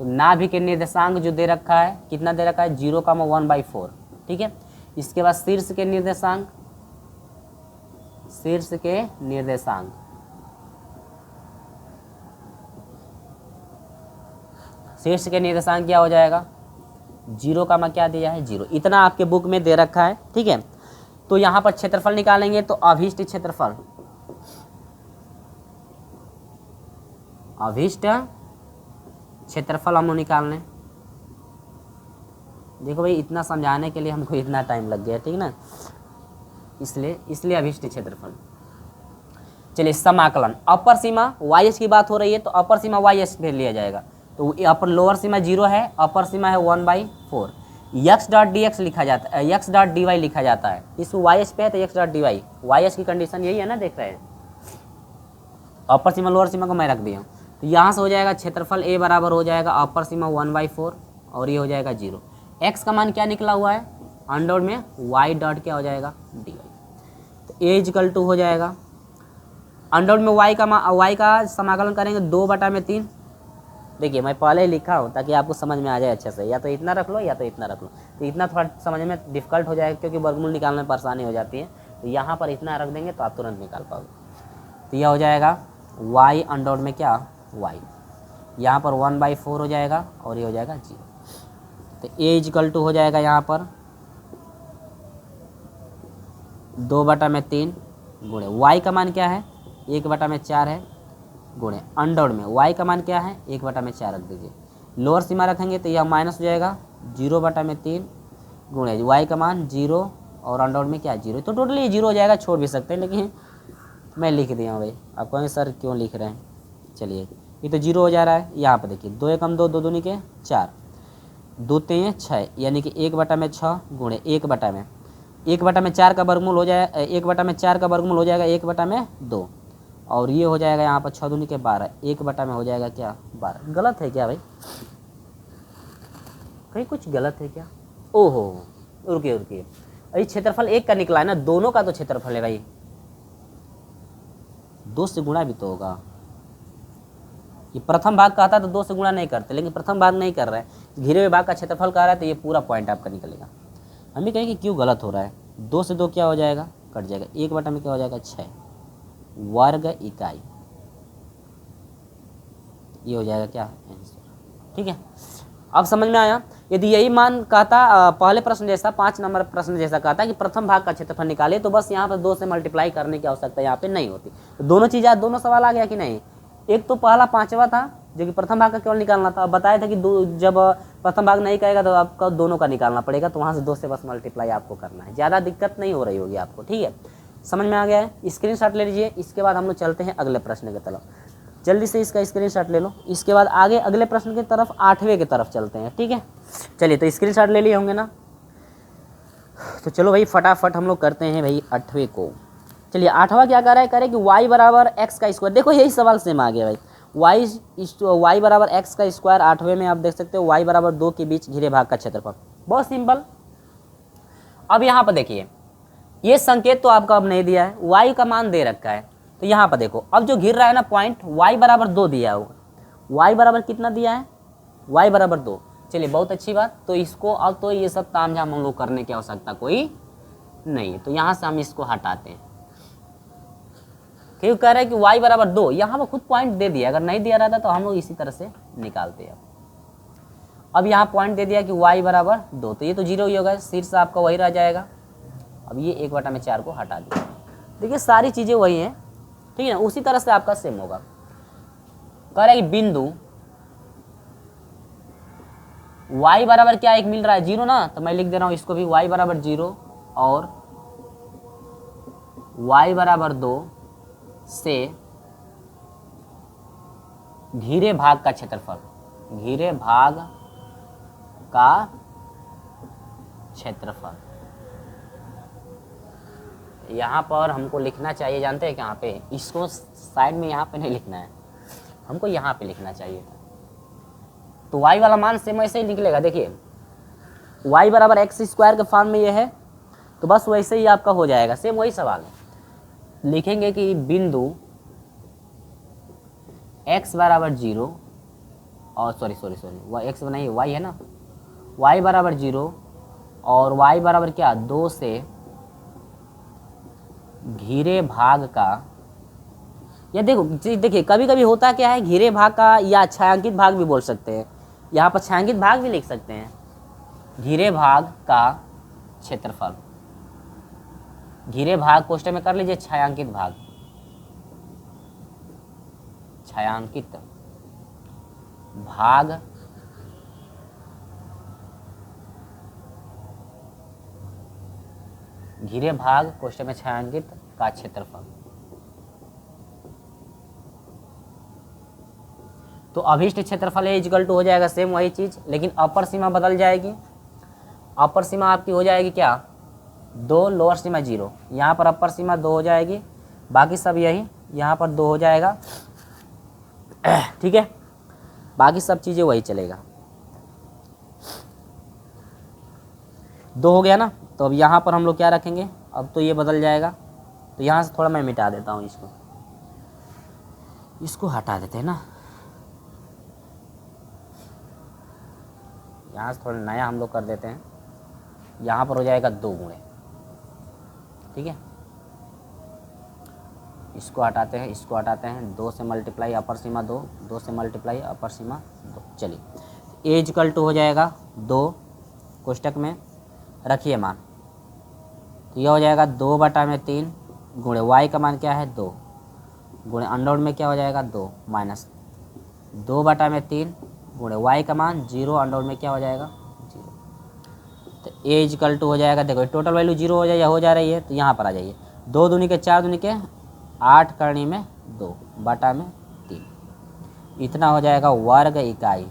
तो नाभि के निर्देशांक जो दे रखा है, कितना दे रखा है, 0,1/4, ठीक है। इसके बाद शीर्ष के निर्देशांक, शीर्ष के निर्देशांक, शीर्ष के निर्देशांक क्या हो जाएगा, 0 का क्या दिया है, 0, इतना आपके बुक में दे रखा है, ठीक है। तो यहाँ पर क्षेत्रफल निकालेंगे तो अभीष्ट क्षेत्रफल, अभीष्ट क्षेत्रफल हम निकालने। देखो भाई, इतना समझाने के लिए हमको इतना टाइम लग गया, ठीक ना, इसलिए अभीष्ट क्षेत्रफल। चलिए, समाकलन, अपर सीमा y की बात हो रही है तो अपर सीमा y पे लिया जाएगा, तो अपर लोअर सीमा 0 है, अपर सीमा है 1/4, x.dx लिखा जाता है, x.dy लिखा जाता है, इस y पे है तो x.dy, y की कंडीशन यही है ना, देख रहे हैं, अपर सीमा लोअर सीमा को मैं रख दिया हूँ। तो यहाँ से हो जाएगा क्षेत्रफल A बराबर हो जाएगा अपर सीमा 1/4 और ये हो जाएगा 0। x का मान क्या निकला हुआ है, अंडर में y डॉट क्या हो जाएगा, dy, तो A = हो जाएगा अंडर में y का समाकलन करेंगे 2/3। देखिए, मैं पहले ही लिखा हूँ ताकि आपको समझ में आ जाए अच्छे से, या तो इतना रख लो या तो इतना रख लो, तो इतना थोड़ा समझ में डिफिकल्ट हो जाएगा क्योंकि वर्गमूल निकालने में परेशानी हो जाती है, तो यहाँ पर इतना रख देंगे तो आप तुरंत निकाल पाओगे। तो यह हो जाएगा y अंडर में क्या, y, यहाँ पर 1/4 हो जाएगा और ये हो जाएगा 0, तो A = हो जाएगा यहाँ पर 2/3 गुणे y का मान क्या है, 1/4 है, गुणे अंडर में y का मान क्या है, 1/4 रख दीजिए, लोअर सीमा रखेंगे तो यह माइनस हो जाएगा 0/3 गुणे y का मान 0 और अंडर में क्या, 0, तो टोटली 0 हो जाएगा, छोड़ भी सकते हैं लेकिन मैं लिख दिया हूँ भाई। आप कहेंगे सर क्यों लिख रहे हैं, चलिए, ये तो 0 हो जा रहा है। यहाँ पर देखिए, 2 × 2 2 दूनी के 4, 2 × 6 यानी कि 1/6 गुणे 1/4 का वर्गमूल हो जाएगा, 1/4 का वर्गमूल हो जाएगा 1/2 और ये हो जाएगा यहाँ पर 6 दूनी के 12, 1/में हो जाएगा क्या, 12। गलत है क्या भाई, कहीं कुछ गलत है क्या? ओहो, रुकिए, अरे क्षेत्रफल 1 का निकला है ना, दोनों का तो क्षेत्रफल है भाई, 2 से गुणा भी तो होगा। ये प्रथम भाग का आता तो 2 से गुणा नहीं करते, लेकिन प्रथम भाग नहीं कर रहे हैं, घिरे हुए भाग का क्षेत्रफल का रहा है तो ये पूरा पॉइंट आपका निकलेगा। हम भी कहेंगे क्यों गलत हो रहा है, 2 से 2 क्या हो जाएगा, कट जाएगा, 1 में क्या हो जाएगा, 6 वर्ग इकाई, ये हो जाएगा क्या, आंसर। ठीक है, अब समझ में आया। यदि यही मान कहता पहले प्रश्न जैसा 5 नंबर प्रश्न जैसा कहता कि प्रथम भाग का क्षेत्रफल निकालिए, तो बस यहाँ पर 2 से मल्टीप्लाई करने की आवश्यकता यहाँ पे नहीं होती। तो दोनों चीज़ आज दोनों सवाल आ गया कि नहीं। एक तो पहला 5वां था जो कि प्रथम भाग का केवल निकालना था, बताया था कि जब प्रथम भाग नहीं कहेगा तो आपका दोनों का निकालना पड़ेगा, तो वहाँ से 2 से बस मल्टीप्लाई आपको करना है, ज़्यादा दिक्कत नहीं हो रही होगी आपको। ठीक है, समझ में आ गया है, स्क्रीनशॉट ले लीजिए। इसके बाद हम लोग चलते हैं अगले प्रश्न की तरफ, जल्दी से इसका स्क्रीनशॉट ले लो। इसके बाद आगे अगले प्रश्न की तरफ 8वें की तरफ चलते हैं। ठीक है, चलिए तो स्क्रीनशॉट ले लिए होंगे ना, तो चलो भाई फटाफट हम लोग करते हैं भाई 8वें को। चलिए 8वां क्या कर रहा है, करे कि y बराबर एक्स का स्क्वायर। देखो यही सवाल सेम आ गया भाई, y बराबर एक्स का स्क्वायर। 8वें में आप देख सकते हो y बराबर 2 के बीच घिरे भाग का क्षेत्रफल। बहुत सिंपल। अब यहाँ पर देखिए, ये संकेत तो आपका अब नहीं दिया है, y का मान दे रखा है, तो यहाँ पर देखो अब जो घिर रहा है ना पॉइंट, y बराबर 2 दिया होगा। y बराबर कितना दिया है, y बराबर 2। चलिए बहुत अच्छी बात। तो इसको अब तो ये सब तामझाम हम लोग करने की आवश्यकता कोई नहीं है, तो यहाँ से हम इसको हटाते हैं। क्यों कह रहे हैं कि y बराबर 2, यहाँ पर खुद पॉइंट दे दिया, अगर नहीं दिया रहता तो हम लोग इसी तरह से निकालते हैं। अब यहाँ पॉइंट दे दिया कि y बराबर 2, तो ये तो 0 ही होगा, शीर्ष आपका वही रह जाएगा। अब ये 1/4 को हटा दिया। देखिए सारी चीज़ें वही हैं, ठीक है ना, उसी तरह से आपका सेम होगा। कह रहा है कि बिंदु y बराबर क्या एक मिल रहा है 0 ना, तो मैं लिख दे रहा हूँ इसको भी y बराबर 0 और y बराबर 2 से घिरे भाग का क्षेत्रफल, घिरे भाग का क्षेत्रफल। यहाँ पर हमको लिखना चाहिए, जानते हैं कहाँ पे, इसको साइड में यहाँ पे नहीं लिखना है, हमको यहाँ पे लिखना चाहिए था। तो y वाला मान सेम वैसे ही निकलेगा। देखिए y बराबर एक्स स्क्वायर के फॉर्म में ये है, तो बस वैसे ही आपका हो जाएगा, सेम वही सवाल है। लिखेंगे कि बिंदु x बराबर 0 और सॉरी x नहीं y है ना, y बराबर 0 और y बराबर क्या 2 से घिरे भाग का, या देखिए कभी कभी होता क्या है, घिरे भाग का या छायांकित भाग भी बोल सकते हैं, यहाँ पर छायांकित भाग भी लिख सकते हैं। घिरे भाग का क्षेत्रफल, घिरे भाग कोष्ठक में कर लीजिए छायांकित भाग, छायांकित भाग घिरे भाग कोष्ठक में छायांकित का क्षेत्रफल। तो अभिष्ट क्षेत्रफल है इक्वल टू हो जाएगा सेम वही चीज, लेकिन अपर सीमा बदल जाएगी। अपर सीमा आपकी हो जाएगी क्या 2, लोअर सीमा 0। यहाँ पर अपर सीमा 2 हो जाएगी, बाकी सब यही, यहाँ पर 2 हो जाएगा। ठीक है, बाकी सब चीज़ें वही चलेगा। 2 हो गया ना, तो अब यहाँ पर हम लोग क्या रखेंगे, अब तो ये बदल जाएगा, तो यहाँ से थोड़ा मैं मिटा देता हूँ, इसको हटा देते हैं ना, यहाँ से थोड़ा नया हम लोग कर देते हैं। यहाँ पर हो जाएगा 2 गुणे, ठीक है, इसको हटाते हैं, इसको हटाते हैं, 2 से मल्टीप्लाई अपर सीमा 2, 2 से मल्टीप्लाई अपर सीमा 2। चलिए ए इक्वल टू हो जाएगा 2, कोष्टक में रखिए मान, तो यह हो जाएगा 2/3 गुणे y का मान क्या है 2 गुणे अंडर में क्या हो जाएगा 2 माइनस 2/3 गुणे y का मान 0 अंडर में क्या हो जाएगा 0। तो ए इक्वल टू हो जाएगा, देखो टोटल वैल्यू 0 हो जाए हो जा रही है, तो यहाँ पर आ जाइए 2 दूनी के 4 दूनी के 8 करनी में 2/3, इतना हो जाएगा वर्ग इकाई।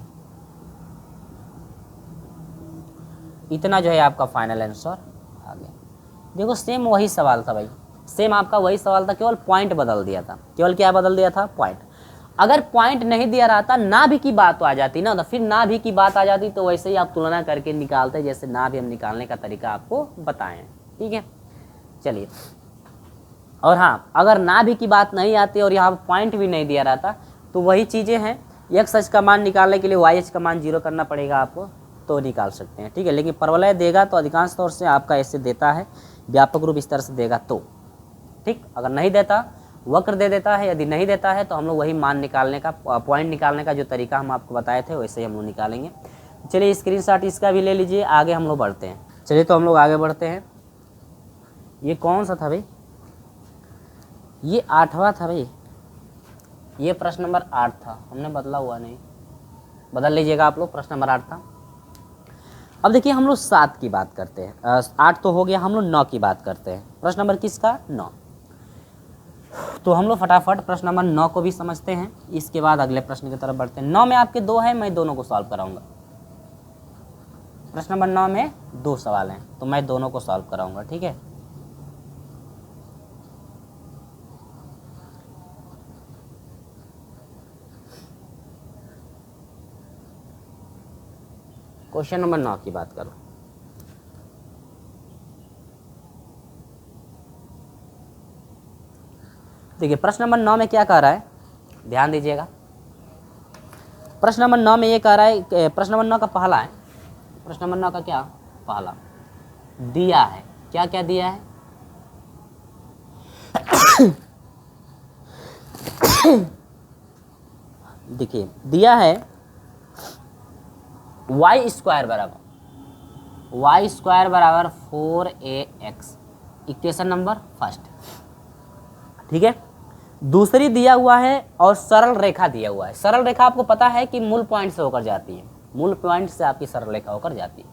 इतना जो है आपका फाइनल आंसर आ गया। देखो सेम वही सवाल था भाई, सेम आपका वही सवाल था, केवल पॉइंट बदल दिया था। केवल क्या बदल दिया था, पॉइंट। अगर पॉइंट नहीं दिया रहता, ना भी की बात तो आ जाती ना, तो फिर ना भी की बात आ जाती, तो वैसे ही आप तुलना करके निकालते, जैसे ना भी हम निकालने का तरीका आपको बताएं। ठीक है, चलिए। और हाँ, अगर ना भी की बात नहीं आती और यहाँ पॉइंट भी नहीं दिया रहता, तो वही चीज़ें हैं, x का मान निकालने के लिए y का मान 0 करना पड़ेगा आपको, तो निकाल सकते हैं। ठीक है, लेकिन परवलय देगा तो अधिकांश तौर से आपका ऐसे देता है, व्यापक रूप इस तरह से देगा तो ठीक। अगर नहीं देता, वक्र दे देता है, यदि नहीं देता है तो हम लोग वही मान निकालने का, पॉइंट निकालने का जो तरीका हम आपको बताए थे वैसे ही हम लोग निकालेंगे। चलिए स्क्रीनशॉट इसका भी ले लीजिए, आगे हम लोग बढ़ते हैं। चलिए तो हम लोग आगे बढ़ते हैं। ये कौन सा था भाई, ये 8वां था भाई, ये प्रश्न नंबर 8 था, हमने बदला हुआ नहीं, बदल लीजिएगा आप लोग, प्रश्न नंबर 8 था। अब देखिए हम लोग 7 की बात करते हैं, 8 तो हो गया, हम लोग 9 की बात करते हैं। प्रश्न नंबर किसका, 9। तो हम लोग फटाफट प्रश्न नंबर 9 को भी समझते हैं, इसके बाद अगले प्रश्न की तरफ बढ़ते हैं। 9 में आपके 2 है, मैं दोनों को सॉल्व कराऊंगा। प्रश्न नंबर 9 में 2 सवाल हैं, तो मैं दोनों को सॉल्व कराऊंगा, ठीक है। क्वेश्चन नंबर 9 की बात करो। देखिए प्रश्न नंबर 9 में क्या कह रहा है, ध्यान दीजिएगा। प्रश्न नंबर 9 में ये कह रहा है, प्रश्न नंबर 9 का पहला है, प्रश्न नंबर 9 का क्या पहला दिया है, क्या क्या दिया है, देखिए दिया है y² बराबर 4ax, इक्वेशन नंबर फर्स्ट, ठीक है। दूसरी दिया हुआ है और सरल रेखा दिया हुआ है। सरल रेखा आपको पता है कि मूल पॉइंट से होकर जाती है, मूल पॉइंट से आपकी सरल रेखा होकर जाती है।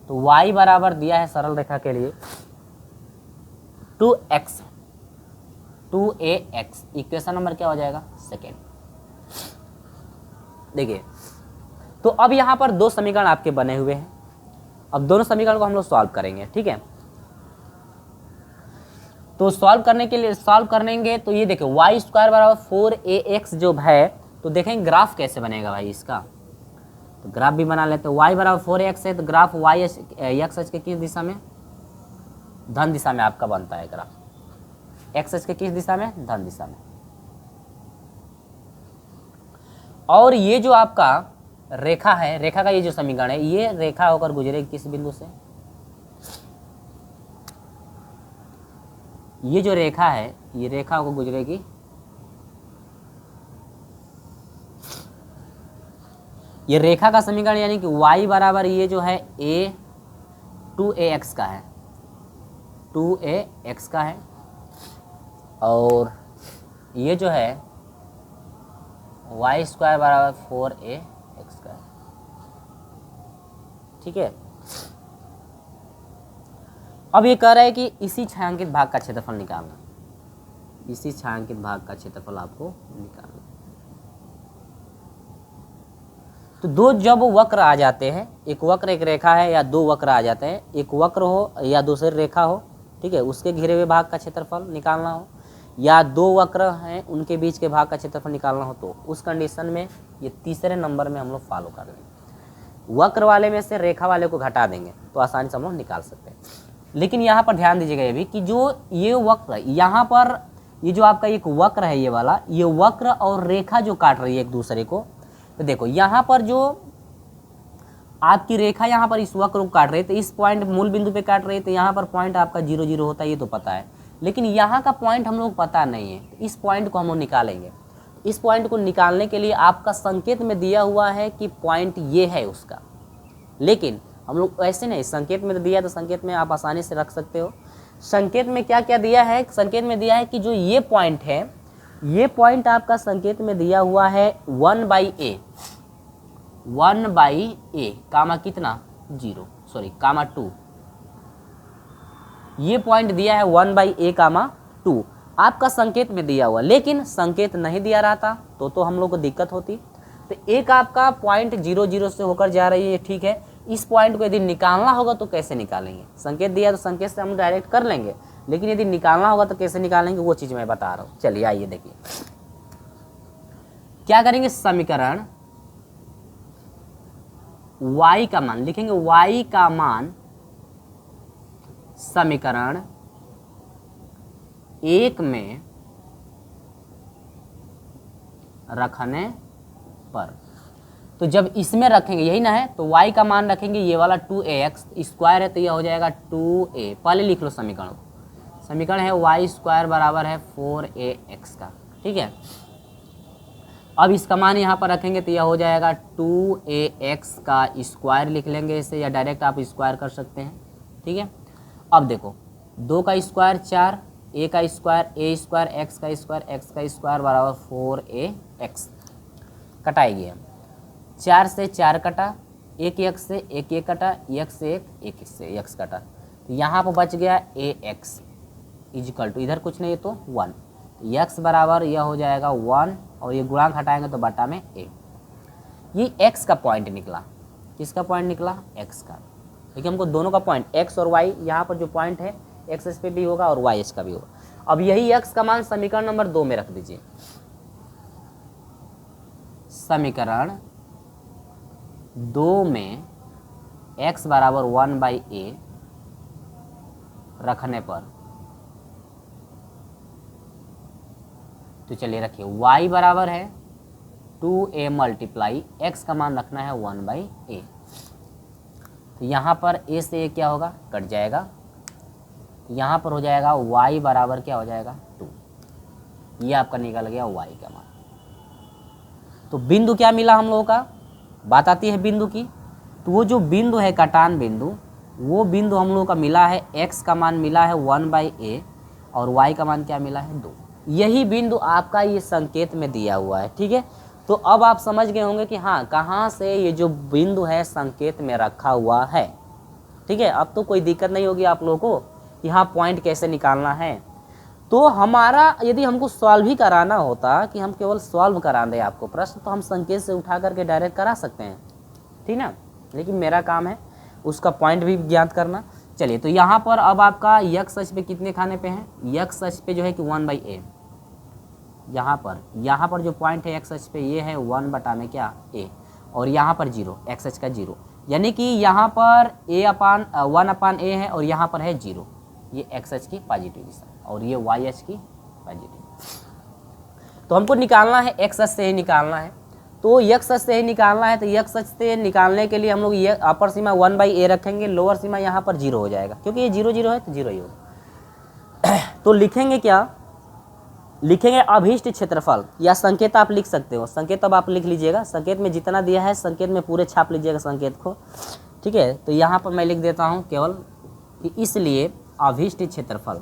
तो y बराबर दिया है सरल रेखा के लिए 2ax, इक्वेशन नंबर क्या हो जाएगा, सेकेंड। देखिए तो अब यहाँ पर 2 समीकरण आपके बने हुए हैं, अब दोनों समीकरण को हम लोग सॉल्व करेंगे, ठीक है। तो सॉल्व करने के लिए सॉल्व करेंगे तो ये देखिए y² बराबर 4ax जो है, तो देखेंगे ग्राफ कैसे बनेगा भाई इसका, तो ग्राफ भी बना लेते हैं। y बराबर 4ax है, तो ग्राफ y एक्स अक्ष के किस दिशा में, धन दिशा में आपका बनता है ग्राफ, एक्स अक्ष के किस दिशा में, धन दिशा में। और ये जो आपका रेखा है, रेखा का ये जो समीकरण है, ये रेखा होकर गुजरेगी किस बिंदु से, ये जो रेखा है, ये रेखा होकर गुजरेगी ये रेखा का समीकरण यानी कि y बराबर ये जो है a 2ax का है, 2ax का है, और ये जो है y² बराबर 4ax का है, ठीक है। अब ये कह रहा है कि इसी छायांकित भाग का क्षेत्रफल निकालना, इसी छायांकित भाग का क्षेत्रफल आपको निकालना। तो 2 जब वक्र आ जाते हैं, एक वक्र एक रेखा है, या 2 वक्र आ जाते हैं, एक वक्र हो या दूसरी रेखा हो, ठीक है, उसके घिरे हुए भाग का क्षेत्रफल निकालना हो, या 2 वक्र हैं उनके बीच के भाग का क्षेत्रफल निकालना हो, तो उस कंडीशन में ये तीसरे नंबर में हम लोग फॉलो कर लेंगे। वक्र वाले में से रेखा वाले को घटा देंगे तो आसानी से हम लोग निकाल सकते हैं। लेकिन यहाँ पर ध्यान दीजिएगा ये भी कि जो ये वक्र यहाँ पर, ये जो आपका एक वक्र है ये वाला, ये वक्र और रेखा जो काट रही है एक दूसरे को, तो देखो यहाँ पर जो आपकी रेखा यहाँ पर इस वक्र को काट रही है, तो इस पॉइंट मूल बिंदु पे काट रही है, तो यहाँ पर पॉइंट आपका 0 0 होता है, ये तो पता है। लेकिन यहाँ का पॉइंट हम लोग पता नहीं है, तो इस पॉइंट को हम लोग निकालेंगे। इस पॉइंट को निकालने के लिए आपका संकेत में दिया हुआ है कि पॉइंट ये है उसका, लेकिन हम लोग ऐसे नहीं, संकेत में दिया तो संकेत में आप आसानी से रख सकते हो। संकेत में क्या क्या दिया है, संकेत में दिया है कि जो ये पॉइंट है, ये पॉइंट आपका संकेत में दिया हुआ है 1/a, 1/a कामा कितना 0, सॉरी कामा 2, ये पॉइंट दिया है 1/a कामा 2 आपका संकेत में दिया हुआ। लेकिन संकेत नहीं दिया रहता तो हम लोग को दिक्कत होती। तो एक आपका पॉइंट 0 0 से होकर जा रही है, ठीक है। इस पॉइंट को यदि निकालना होगा तो कैसे निकालेंगे, संकेत दिया तो संकेत से हम डायरेक्ट कर लेंगे, लेकिन यदि निकालना होगा तो कैसे निकालेंगे वो चीज़ मैं बता रहा हूँ। चलिए आइए देखिए क्या करेंगे, समीकरण y का मान लिखेंगे, y का मान समीकरण 1 में रखने पर, तो जब इसमें रखेंगे यही ना है, तो y का मान रखेंगे ये वाला 2ax, स्क्वायर है तो यह हो जाएगा 2a। पहले लिख लो समीकरण को, समीकरण है y² बराबर है 4ax का, ठीक है। अब इसका मान यहाँ पर रखेंगे तो यह हो जाएगा 2ax का स्क्वायर लिख लेंगे इसे, या डायरेक्ट आप स्क्वायर कर सकते हैं। ठीक है, अब देखो 2 का स्क्वायर 4, a का स्क्वायर a स्क्वायर, x का स्क्वायर बराबर 4ax कटाई गया। 4 से 4 कटा, एक x से एक कटा, x से एक से x कटा, तो यहाँ पर बच गया ax इजिकल टू, इधर कुछ नहीं तो 1, x बराबर यह हो जाएगा 1 और ये गुणांक हटाएंगे तो बटा में a। ये x का पॉइंट निकला, किसका पॉइंट निकला? x का। देखिए हमको दोनों का पॉइंट x और y, यहाँ पर जो पॉइंट है x इस पे भी होगा और y इसका भी होगा। अब यही x का मान समीकरण नंबर 2 में रख दीजिए। समीकरण 2 में x बराबर 1/a रखने पर, तो चलिए रखिए y बराबर है 2a मल्टीप्लाई x का मान रखना है 1/a। तो यहाँ पर a से a क्या होगा? कट जाएगा, तो यहाँ पर हो जाएगा y बराबर क्या हो जाएगा? 2। ये आपका निकल गया y का मान। तो बिंदु क्या मिला हम लोगों का? बात आती है बिंदु की, तो वो जो बिंदु है कटान बिंदु, वो बिंदु हम लोगों का मिला है, x का मान मिला है 1/a और y का मान क्या मिला है? 2। यही बिंदु आपका ये संकेत में दिया हुआ है। ठीक है, तो अब आप समझ गए होंगे कि हाँ कहाँ से ये जो बिंदु है संकेत में रखा हुआ है। ठीक है, अब तो कोई दिक्कत नहीं होगी आप लोगों को कि हाँ पॉइंट कैसे निकालना है। तो हमारा यदि हमको सॉल्व ही कराना होता कि हम केवल सॉल्व करा दें आपको प्रश्न, तो हम संकेत से उठा करके डायरेक्ट करा सकते हैं, ठीक ना, लेकिन मेरा काम है उसका पॉइंट भी ज्ञात करना। चलिए, तो यहाँ पर अब आपका x अक्ष पे कितने खाने पे हैं? x अक्ष पे जो है कि 1/a, यहाँ पर जो पॉइंट है x अक्ष पे ये है 1 बटा में क्या? a, और यहाँ पर 0, x अक्ष का 0, यानी कि यहाँ पर 1/a है और यहाँ पर है 0। ये x अक्ष की पॉजिटिव दिशा और ये y अक्ष की पॉजिटिव। तो हमको निकालना है x अक्ष से ही निकालना है, तो x अक्ष से ही निकालना है। तो x अक्ष से निकालने के लिए हम लोग ये अपर सीमा 1/a रखेंगे, लोअर सीमा यहाँ पर 0 हो जाएगा, क्योंकि ये 0 0 है तो 0 ही होगा। तो लिखेंगे क्या? लिखेंगे अभीष्ट क्षेत्रफल, या संकेत आप लिख सकते हो। संकेत अब आप लिख लीजिएगा, संकेत में जितना दिया है संकेत में पूरे छाप लीजिएगा संकेत को। ठीक है, तो यहाँ पर मैं लिख देता हूँ केवल कि इसलिए अभीष्ट क्षेत्रफल,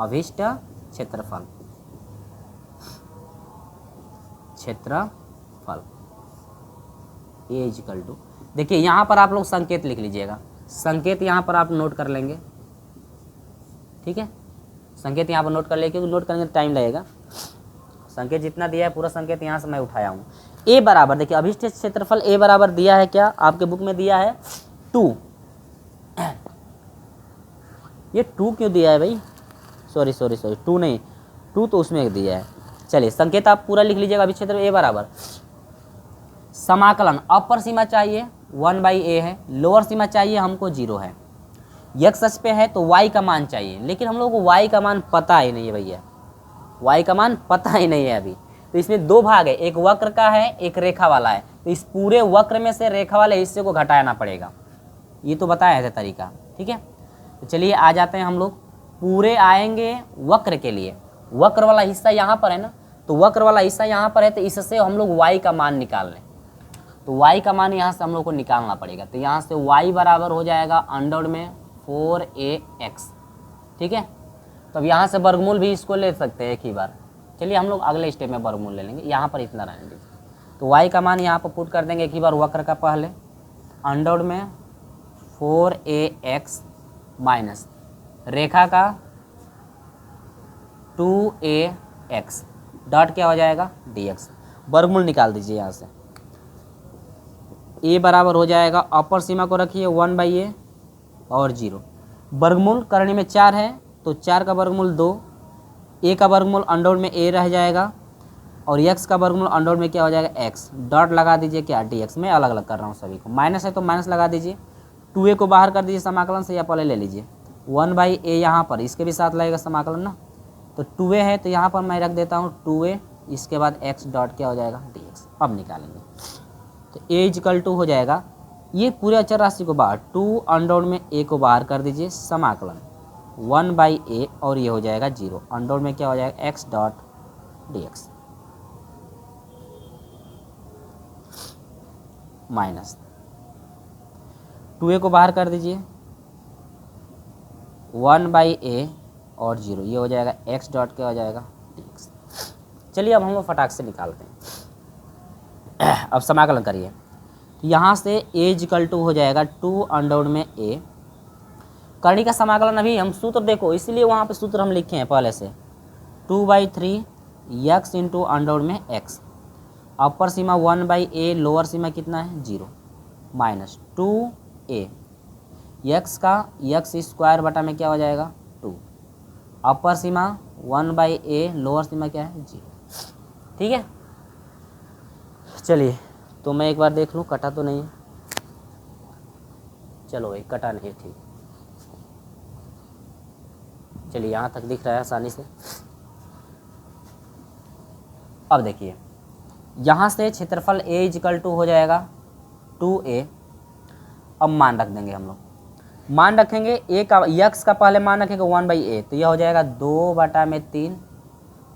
अभीष्ट क्षेत्रफल, क्षेत्रफल ए इक्वल टू, देखिए यहाँ पर आप लोग संकेत लिख लीजिएगा। संकेत यहाँ पर आप नोट कर लेंगे, ठीक है, संकेत यहाँ पर नोट कर लेंगे क्योंकि नोट करने में टाइम लगेगा। संकेत जितना दिया है पूरा संकेत यहाँ से मैं उठाया हूँ। ए बराबर, देखिए अभीष्ट क्षेत्रफल ए बराबर दिया है क्या? आपके बुक में दिया है 2। ये 2 क्यों दिया है भाई? सॉरी 2 नहीं, 2 तो उसमें दिया है। चलिए संकेत आप पूरा लिख लीजिएगा। अभीष्ट क्षेत्रफल ए बराबर समाकलन, अपर सीमा चाहिए 1/a है, लोअर सीमा चाहिए हमको 0 है, x अक्ष पे है तो y का मान चाहिए, लेकिन हम लोगों को y का मान पता ही नहीं है भैया, y का मान पता ही नहीं है अभी। तो इसमें 2 भाग है, एक वक्र का है एक रेखा वाला है, तो इस पूरे वक्र में से रेखा वाले हिस्से को घटाना पड़ेगा, ये तो बताया था तरीका। ठीक है, तो चलिए आ जाते हैं हम लोग, पूरे आएंगे वक्र के लिए। वक्र वाला हिस्सा यहाँ पर है ना, तो वक्र वाला हिस्सा यहाँ पर है, तो इससे हम लोग y का मान निकाल लें। तो y का मान यहाँ से हम लोग को निकालना पड़ेगा। तो यहाँ से y बराबर हो जाएगा अंडर में 4ax। ठीक है, तो अब यहाँ से वर्गमूल भी इसको ले सकते हैं एक ही बार। चलिए हम लोग अगले स्टेप में वर्गमूल ले लेंगे, यहाँ पर इतना रहने दीजिए। तो y का मान यहाँ पर पुट कर देंगे एक ही बार वक्र का, पहले अंडर में 4ax माइनस रेखा का 2ax डॉट क्या हो जाएगा? dx। वर्गमूल निकाल दीजिए यहाँ से। a बराबर हो जाएगा, अपर सीमा को रखिए 1/a और 0, वर्गमूल करने में 4 है तो 4 का वर्गमूल 2, a का वर्गमूल अंडर में a रह जाएगा और x का वर्गमूल अंडर में क्या हो जाएगा? x। डॉट लगा दीजिए क्या? dx। मैं अलग अलग कर रहा हूँ सभी को, माइनस है तो माइनस लगा दीजिए, 2a को बाहर कर दीजिए समाकलन से, या पहले ले लीजिए 1/a यहाँ पर, इसके भी साथ लगेगा समाकलन ना, तो 2a है तो यहाँ पर मैं रख देता हूँ 2a, इसके बाद x डॉट क्या हो जाएगा? dx। अब निकालेंगे तो a इक्वल टू हो जाएगा, ये पूरे अचर राशि को बाहर, 2 अंडर में a को बाहर कर दीजिए, समाकलन 1/a और ये हो जाएगा 0, अंडर में क्या हो जाएगा? x dot dx। Minus 2a को बाहर कर दीजिए, 1/a और 0, ये हो जाएगा x डॉट क्या हो जाएगा dx। चलिए अब हम लोग फटाक से निकालते हैं। अब समाकलन करिए, तो यहाँ से a इक्वल टू हो जाएगा 2 अंडर में a, करनी का समाकलन अभी हम सूत्र देखो, इसीलिए वहाँ पे सूत्र हम लिखे हैं पहले से, 2/3 x इंटू अंडर में x, अपर सीमा 1/a, लोअर सीमा कितना है 0, माइनस 2a, x का x स्क्वायर बटा में क्या हो जाएगा 2, अपर सीमा 1/a, लोअर सीमा क्या है 0। ठीक है, चलिए तो मैं एक बार देख लूँ कटा तो नहीं है, चलो भाई कटा नहीं, ठीक, चलिए यहाँ तक दिख रहा है आसानी से। अब देखिए यहाँ से क्षेत्रफल a इक्वल टू हो जाएगा 2a, अब मान रख देंगे हम लोग, मान रखेंगे a का, x का पहले मान रखेंगे 1/a, तो यह हो जाएगा 2/3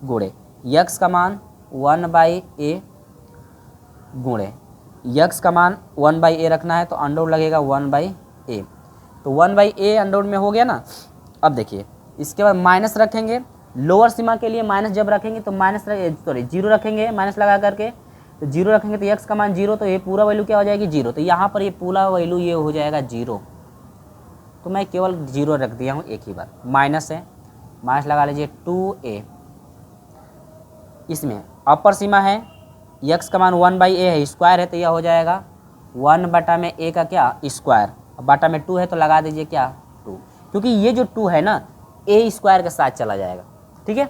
गुणे x का मान 1/a गुणे x का मान 1/a रखना है तो अंडर लगेगा 1/a, तो 1/a अंडर में हो गया ना। अब देखिए इसके बाद माइनस रखेंगे, लोअर सीमा के लिए माइनस जब रखेंगे तो माइनस जीरो रखेंगे, माइनस लगा करके तो जीरो रखेंगे तो x का मान 0, तो ये पूरा वैल्यू क्या हो जाएगी 0, तो यहाँ पर ये पूरा वैल्यू ये हो जाएगा 0, तो मैं केवल 0 रख दिया हूँ एक ही बार, माइनस है, माइनस लगा लीजिए 2a, इसमें अपर सीमा है x का मान 1/a है, स्क्वायर है, तो यह हो जाएगा 1/a का क्या स्क्वायर, बटा में 2 है तो लगा दीजिए क्या 2, क्योंकि ये जो 2 है ना a स्क्वायर के साथ चला जाएगा। ठीक है,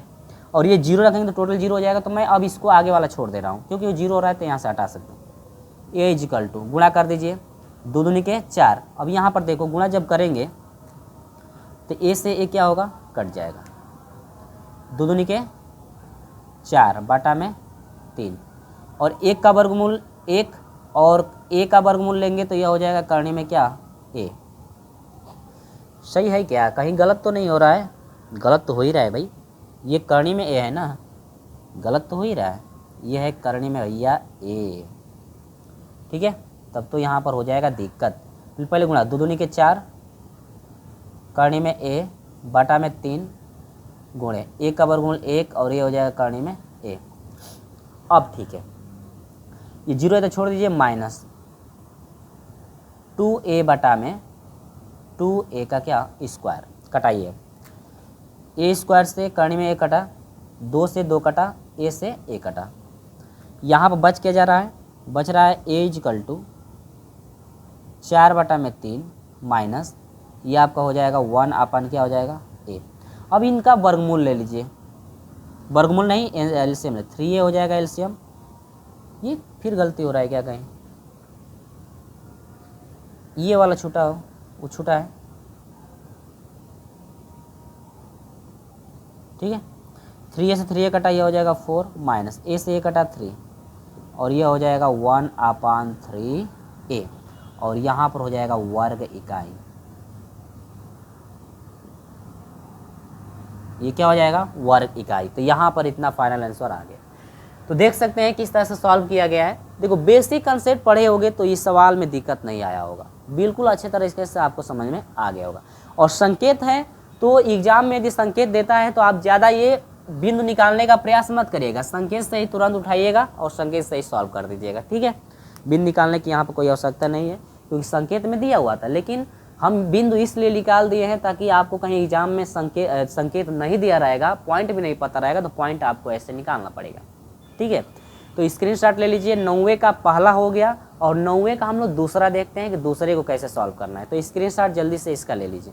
और ये 0 रखेंगे तो टोटल 0 हो जाएगा, तो मैं अब इसको आगे वाला छोड़ दे रहा हूँ क्योंकि वो 0 हो रहा है तो यहाँ से हटा सकते हैं। a इक्वल टू गुणा कर दीजिए, 2 दूनी के 4, अब यहाँ पर देखो गुणा जब करेंगे तो a से a क्या होगा कट जाएगा, 2 दूनी के 4 बटा में 3, और 1 का वर्गमूल 1 और a का वर्गमूल लेंगे तो यह हो जाएगा करने में क्या a। सही है क्या, कहीं गलत तो नहीं हो रहा है, गलत तो हो ही रहा है भाई, ये करनी में a है ना, गलत तो हो ही रहा है, ये है करनी में भैया a। ठीक है, तब तो यहाँ पर हो जाएगा दिक्कत, पहले गुणा 2 दूनी के 4 करनी में a बटा में 3 गुणे a का वर्गमूल 1 और ये हो जाएगा करनी में a। अब ठीक है, ये 0 है तो छोड़ दीजिए, माइनस 2a बटा में 2a का क्या स्क्वायर, कटाइए, a स्क्वायर से करनी में a कटा, 2 से 2 कटा, a से a कटा, यहाँ पर बच क्या जा रहा है, बच रहा है a इक्वल टू 4 बटा में 3 माइनस ये आपका हो जाएगा 1 अपन क्या हो जाएगा a। अब इनका वर्गमूल ले लीजिए, वर्गमूल नहीं एलसीएम, 3a हो जाएगा एलसीएम, ये फिर गलती हो रहा है क्या कहीं, ये वाला छूटा हो, वो छूटा है। ठीक है, 3a से 3a कटा, ये हो जाएगा 4 माइनस a से a कटा 3 और ये हो जाएगा 1/3a, और यहाँ पर हो जाएगा वर्ग इकाई, ये क्या हो जाएगा वर्ग इकाई, तो यहाँ पर इतना फाइनल आंसर आ गया। तो देख सकते हैं किस तरह से सॉल्व किया गया है। देखो बेसिक कंसेप्ट पढ़े होगे तो इस सवाल में दिक्कत नहीं आया होगा, बिल्कुल अच्छे तरीके से आपको समझ में आ गया होगा। और संकेत है तो एग्जाम में यदि संकेत देता है तो आप ज़्यादा ये बिंदु निकालने का प्रयास मत करिएगा, संकेत से ही तुरंत उठाइएगा और संकेत से ही सॉल्व कर दीजिएगा। ठीक है, बिंदु निकालने की यहाँ पर कोई आवश्यकता नहीं है क्योंकि संकेत में दिया हुआ था, लेकिन हम बिंदु इसलिए निकाल दिए हैं ताकि आपको कहीं एग्जाम में संकेत नहीं दिया रहेगा, पॉइंट भी नहीं पता रहेगा, तो पॉइंट आपको ऐसे निकालना पड़ेगा। ठीक है, तो स्क्रीनशॉट ले लीजिए, 9वें का पहला हो गया और 9वें का हम लोग दूसरा देखते हैं कि दूसरे को कैसे सॉल्व करना है, तो स्क्रीनशॉट जल्दी से इसका ले लीजिए।